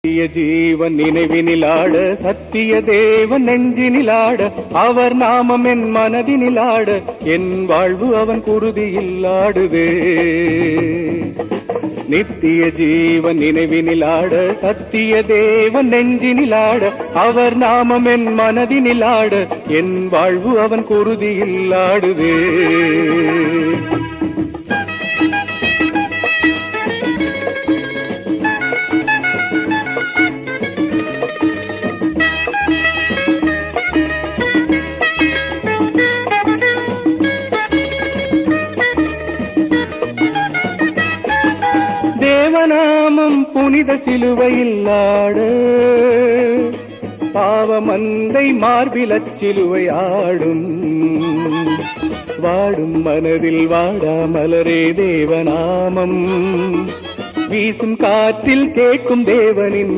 சத்திய ஜீவன் நினைவினிலாட சத்திய தேவன் நெஞ்சினிலாட அவர் நாமம் என் மனதினிலாட என் வாழ்வு அவன் குருதியில் ஆடுதே. நித்திய ஜீவன் நினைவினிலாட சத்திய தேவன் நெஞ்சினிலாட அவர் நாமம் என் மனதினிலாட என் வாழ்வு அவன் குருதியில் ஆடுதே. தேவநாமம் புனித சிலுவையில் ஆட பாவமந்தை மார்பிலச் சிலுவை ஆடும். வாடும் மனதில் வாடா மலரே தேவநாமம் வீசும் காற்றில் கேட்கும் தேவனின்